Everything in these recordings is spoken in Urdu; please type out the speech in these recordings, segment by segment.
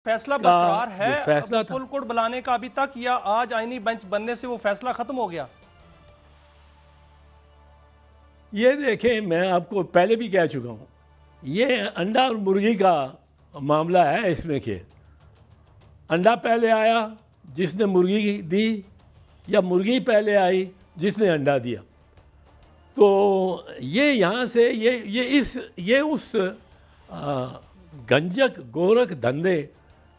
فیصلہ برقرار ہے جو فیصلہ تھا فل کوڈ بلانے کا ابھی تک، یا آج آئینی بینچ بننے سے وہ فیصلہ ختم ہو گیا؟ یہ دیکھیں، میں آپ کو پہلے بھی کہہ چکا ہوں، یہ انڈا اور مرغی کا معاملہ ہے اس میں کہ انڈا پہلے آیا جس نے مرغی دی، یا مرغی پہلے آئی جس نے انڈا دیا. تو یہ یہاں سے یہ اس گنجک گورکھ دھندے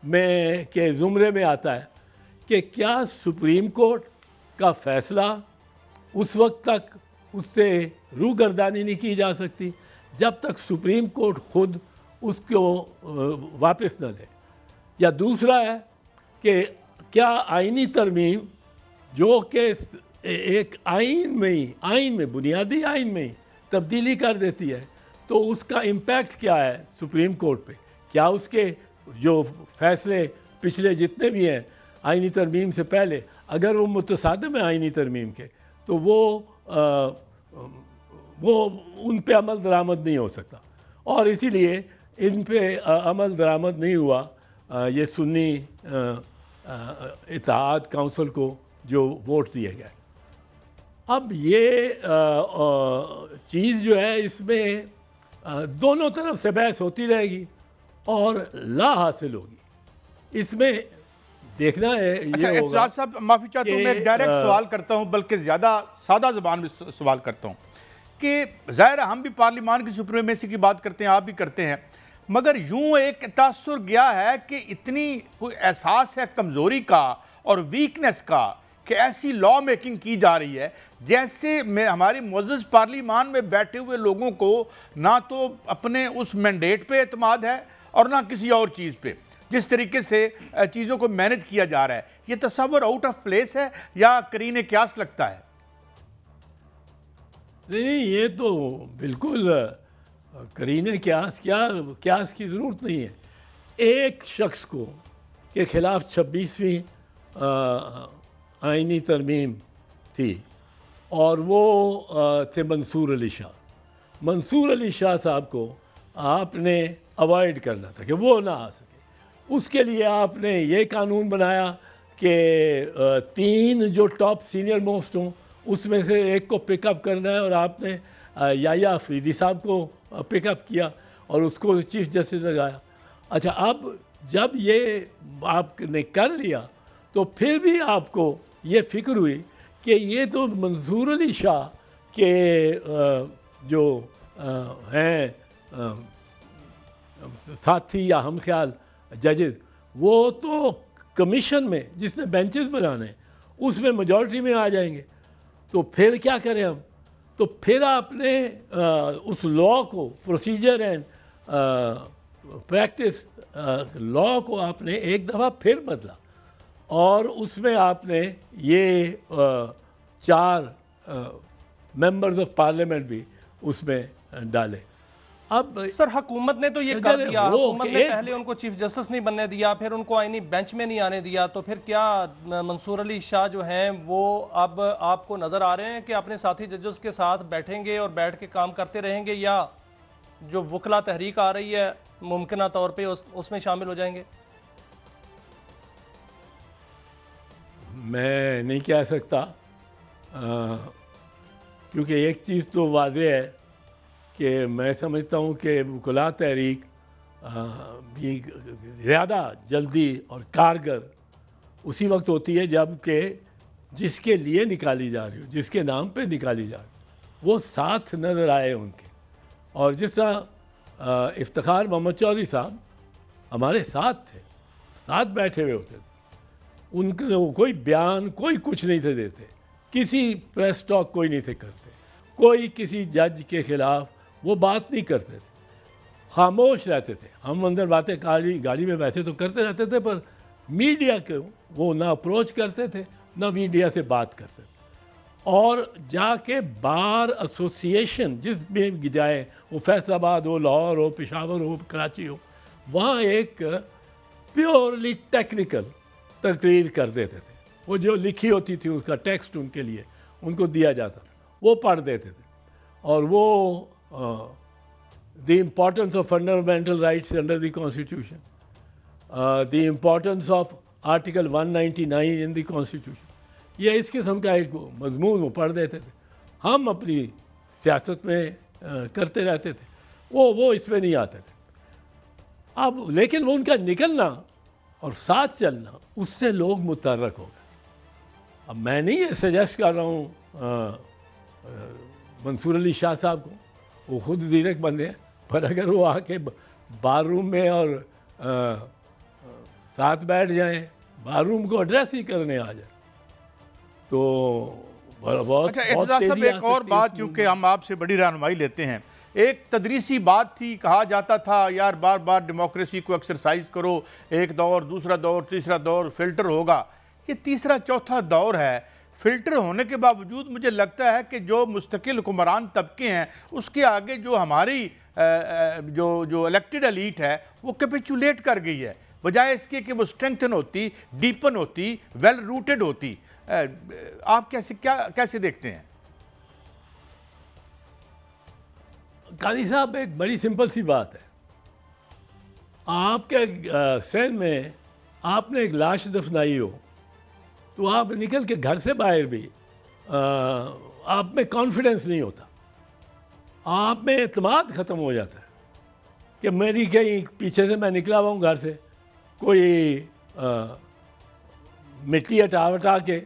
میں کے زمرے میں آتا ہے کہ کیا سپریم کورٹ کا فیصلہ اس وقت تک اس سے روگردانی نہیں کی جا سکتی جب تک سپریم کورٹ خود اس کو واپس نہ لے. یا دوسرا ہے کہ کیا آئینی ترمیم جو کہ ایک آئین میں بنیادی آئین میں تبدیلی کر دیتی ہے، تو اس کا امپیکٹ کیا ہے سپریم کورٹ پہ؟ کیا اس کے جو فیصلے پچھلے جتنے بھی ہیں آئینی ترمیم سے پہلے اگر وہ متصادم ہیں آئینی ترمیم کے، تو وہ ان پہ عمل درآمد نہیں ہو سکتا. اور اسی لیے ان پہ عمل درآمد نہیں ہوا یہ سنی اتحاد کونسل کو جو ووٹ دیے گئے. اب یہ چیز جو ہے اس میں دونوں طرف سے بحث ہوتی رہے گی اور لا حاصل ہوگی. اس میں دیکھنا ہے یہ ہوگا. اعتزاز صاحب معافی چاہتا ہوں، میں ڈائریکٹ سوال کرتا ہوں، بلکہ زیادہ سادہ زبان میں سوال کرتا ہوں کہ ظاہر ہے ہم بھی پارلیمان کی سپریمیسی کی بات کرتے ہیں، آپ بھی کرتے ہیں، مگر یوں ایک تاثر گیا ہے کہ اتنی کوئی احساس ہے کمزوری کا اور ویکنس کا کہ ایسی لا میکنگ کی جا رہی ہے جیسے ہماری معزز پارلیمان میں بیٹھے ہوئے لوگوں کو نہ تو اپنے اس مینڈیٹ پہ اعتماد ہے اور نہ کسی اور چیز پہ. جس طریقے سے چیزوں کو مینج کیا جا رہا ہے، یہ تصور آؤٹ آف پلیس ہے یا قرین قیاس لگتا ہے؟ نہیں، یہ تو بالکل قرین قیاس کی ضرورت نہیں ہے. ایک شخص کو کے خلاف 26ویں آئینی ترمیم تھی اور وہ تھے منصور علی شاہ. منصور علی شاہ صاحب کو آپ نے اوائڈ کرنا تھا کہ وہ نہ آ سکے. اس کے لیے آپ نے یہ قانون بنایا کہ 3 جو ٹاپ سینئر موسٹ ہوں اس میں سے ایک کو پک اپ کرنا ہے، اور آپ نے یحییٰ افریدی صاحب کو پک اپ کیا اور اس کو چیف جسٹس لگایا. اچھا، اب جب یہ آپ نے کر لیا تو پھر بھی آپ کو یہ فکر ہوئی کہ یہ تو منصور علی شاہ کے جو ہیں ساتھی یا ہم خیال ججز، وہ تو کمیشن میں جس نے بینچز بنانے اس میں میجورٹی میں آ جائیں گے. تو پھر کیا کریں ہم؟ تو پھر آپ نے اس لا کو، پروسیجر اینڈ پریکٹس لا کو آپ نے ایک دفعہ پھر بدلا، اور اس میں آپ نے یہ 4 ممبرز آف پارلیمنٹ بھی اس میں ڈالے. اب سر حکومت نے تو یہ کر دیا، حکومت نے پہلے ان کو چیف جسٹس نہیں بننے دیا، پھر ان کو آئینی بینچ میں نہیں آنے دیا، تو پھر کیا منصور علی شاہ جو ہیں وہ اب آپ کو نظر آ رہے ہیں کہ اپنے ساتھی ججز کے ساتھ بیٹھیں گے اور بیٹھ کے کام کرتے رہیں گے، یا جو وکلا تحریک آ رہی ہے ممکنہ طور پہ اس میں شامل ہو جائیں گے؟ میں نہیں کہہ سکتا، کیونکہ ایک چیز تو واضح ہے کہ میں سمجھتا ہوں کہ وکلا تحریک بھی زیادہ جلدی اور کارگر اسی وقت ہوتی ہے جب کہ جس کے لیے نکالی جا رہی ہو، جس کے نام پہ نکالی جا رہی وہ ساتھ نظر آئے ان کے. اور جس طرح افتخار محمد چودھری صاحب ہمارے ساتھ تھے، ساتھ بیٹھے ہوئے ہوتے تھے، ان کو کوئی بیان کوئی کچھ نہیں تھے دیتے، کسی پریس ٹاک کوئی نہیں تھے کرتے، کوئی کسی جج کے خلاف وہ بات نہیں کرتے تھے، خاموش رہتے تھے. ہم اندر باتیں گاڑی میں بیٹھے تو کرتے رہتے تھے، پر میڈیا کو وہ نہ اپروچ کرتے تھے نہ میڈیا سے بات کرتے تھے. اور جا کے بار ایسوسیشن جس میں جائے، وہ فیصل آباد ہو، لاہور ہو، پشاور ہو، کراچی ہو، وہاں ایک پیورلی ٹیکنیکل تقریر کر دیتے تھے. وہ جو لکھی ہوتی تھی اس کا ٹیکسٹ ان کے لیے ان کو دیا جاتا تھا، وہ پڑھ دیتے تھے. اور وہ the importance of fundamental rights under the constitution, the importance of article 199 in the constitution, یہ اس قسم کا ایک مضمون وہ پڑھ دیتے تھے. ہم اپنی سیاست میں کرتے رہتے تھے، وہ اس میں نہیں آتے تھے. اب لیکن وہ ان کا نکلنا اور ساتھ چلنا، اس سے لوگ متحرک ہو گئے. اب میں نہیں یہ سجیسٹ کر رہا ہوں منصور علی شاہ صاحب کو، وہ خود زیرک بندے ہیں، پر اگر وہ آ کے بار روم میں اور ساتھ بیٹھ جائیں، بار روم کو ایڈریس ہی کرنے آ جائیں تو بہت اچھا اعتزاز صاحب، ایک اور بات، چونکہ ہم آپ سے بڑی رہنمائی لیتے ہیں، ایک تدریسی بات تھی، کہا جاتا تھا یار بار بار ڈیموکریسی کو ایکسرسائز کرو، ایک دور، دوسرا دور، تیسرا دور، فلٹر ہوگا. یہ تیسرا چوتھا دور ہے. فلٹر ہونے کے باوجود مجھے لگتا ہے کہ جو مستقل حکمران طبقے ہیں اس کے آگے جو ہماری جو الیکٹڈ ایلیٹ ہے وہ کیپیچولیٹ کر گئی ہے، بجائے اس کے کہ وہ اسٹرینگتھن ہوتی، ڈیپن ہوتی، ویل روٹڈ ہوتی. آپ کیسے دیکھتے ہیں؟ قاضی صاحب، ایک بڑی سمپل سی بات ہے. آپ کے سین میں آپ نے ایک لاش دفنائی ہو تو آپ نکل کے گھر سے باہر بھی آپ میں کانفیڈنس نہیں ہوتا، آپ میں اعتماد ختم ہو جاتا ہے کہ میری کہیں پیچھے سے میں نکلا ہوا ہوں گھر سے، کوئی مٹی ہٹا کے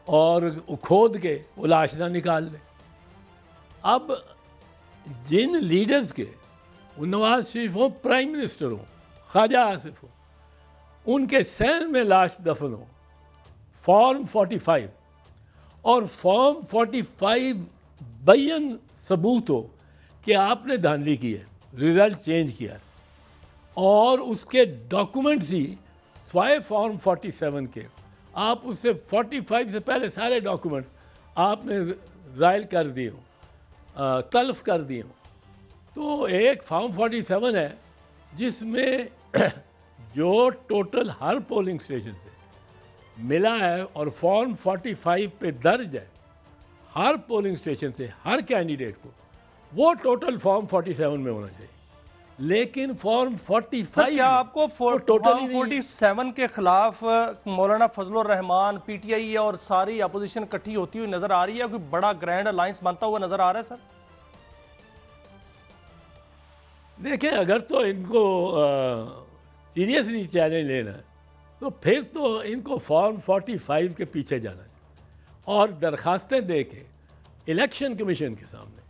اور کھود کے وہ لاش نہ نکال لے. اب جن لیڈرز کے، وہ نواز شریف ہو، پرائم منسٹر ہو، خواجہ آصف ہو، ان کے سین میں لاش دفن ہو، فارم 45 اور فارم 45 بین ثبوت ہو کہ آپ نے دھاندلی کی ہے، رزلٹ چینج کیا ہے، اور اس کے ڈاکومنٹس ہی سوائے فارم 47 کے، آپ اس سے 45 سے پہلے سارے ڈاکومنٹ آپ نے زائل کر دیے ہوں، تلف کر دیے ہوں. تو ایک فارم 47 ہے جس میں جو ٹوٹل ہر پولنگ اسٹیشن سے ملا ہے، اور فارم 45 پہ درج ہے ہر پولنگ اسٹیشن سے ہر کینڈیڈیٹ کو، وہ ٹوٹل فارم 47 میں ہونا چاہیے. لیکن فارم 45 کیا آپ کو فارم 47 کے خلاف مولانا فضل الرحمان، پی ٹی آئی اور ساری اپوزیشن کٹھی ہوتی ہوئی نظر آ رہی ہے؟ کوئی بڑا گرینڈ الائنس بنتا ہوا نظر آ رہا ہے سر؟ دیکھیں، اگر تو ان کو سیریسلی چیلنج لینا ہے تو پھر تو ان کو فارم 45 کے پیچھے جانا ہے اور درخواستیں دے کے الیکشن کمیشن کے سامنے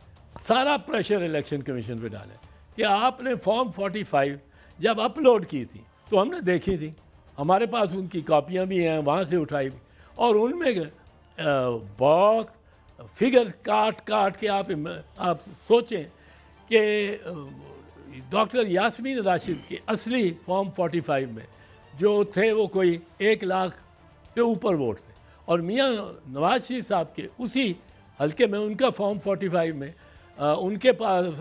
سارا پریشر الیکشن کمیشن پہ ڈالیں کہ آپ نے فارم 45 جب اپلوڈ کی تھی تو ہم نے دیکھی تھی، ہمارے پاس ان کی کاپیاں بھی ہیں، وہاں سے اٹھائی بھی، اور ان میں بہت فگر کاٹ کے آپ سوچیں کہ ڈاکٹر یاسمین راشد کے اصلی فارم 45 میں جو تھے وہ کوئی 1 لاکھ سے اوپر ووٹ تھے، اور میاں نواز شریف صاحب کے اسی حلقے میں ان کا فارم 45 میں ان کے پاس.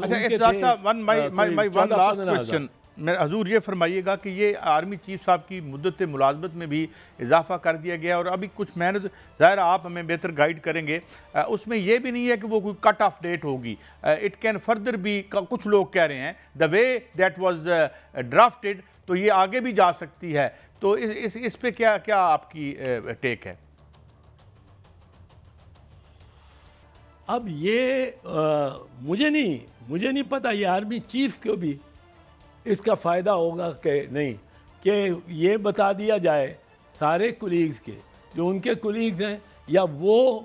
حضور یہ فرمائیے گا کہ یہ آرمی چیف صاحب کی مدت ملازمت میں بھی اضافہ کر دیا گیا، اور ابھی کچھ محنت ظاہر آپ ہمیں بہتر گائیڈ کریں گے، اس میں یہ بھی نہیں ہے کہ وہ کوئی کٹ آف ڈیٹ ہوگی، اٹ کین فردر بھی، کچھ لوگ کہہ رہے ہیں دا وے دیٹ واز ڈرافٹڈ تو یہ آگے بھی جا سکتی ہے. تو اس پہ کیا آپ کی ٹیک ہے؟ اب یہ مجھے نہیں پتا یہ آرمی چیف کو بھی اس کا فائدہ ہوگا کہ نہیں، کہ یہ بتا دیا جائے سارے کولیگز کے، جو ان کے کولیگز ہیں، یا وہ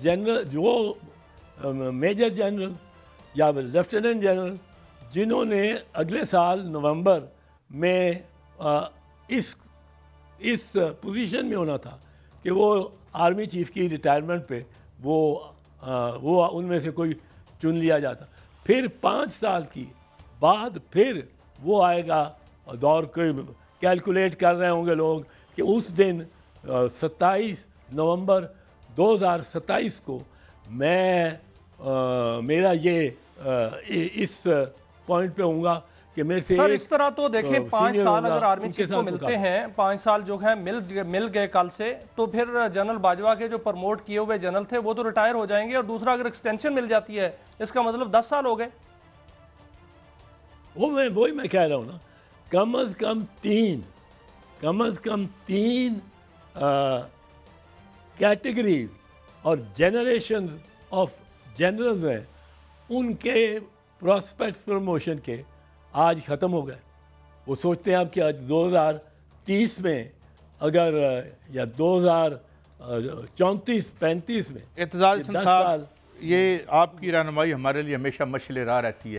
جنرل، جو میجر جنرل یا لیفٹیننٹ جنرل جنہوں نے اگلے سال نومبر میں اس پوزیشن میں ہونا تھا کہ وہ آرمی چیف کی ریٹائرمنٹ پہ وہ ان میں سے کوئی چن لیا جاتا، پھر 5 سال کی بعد پھر وہ آئے گا دور، کوئی کیلکولیٹ کر رہے ہوں گے لوگ کہ اس دن 27 نومبر 2027 کو میرا یہ اس پوائنٹ پہ ہوں گا کہ میں سے. سر اس طرح تو دیکھیں 5 سال اگر آرمی چیف کو ملتے ہیں، 5 سال جو ہے مل گئے کل سے، تو پھر جنرل باجوہ کے جو پرموٹ کیے ہوئے جنرل تھے وہ تو ریٹائر ہو جائیں گے، اور دوسرا اگر ایکسٹینشن مل جاتی ہے اس کا مطلب 10 سال ہو گئے. وہی میں کہہ رہا ہوں نا، کم از کم 3 کم از کم 3 کیٹیگریز اور جنریشنز آف جنرلز ہیں، ان کے پراسپیکٹس پروموشن کے آج ختم ہو گئے. وہ سوچتے ہیں اب کہ آج 2030 میں اگر یا 2034-35 میں اعتزاز احسن صاحب، یہ آپ کی رہنمائی ہمارے لیے ہمیشہ مشعل راہ رہتی ہے.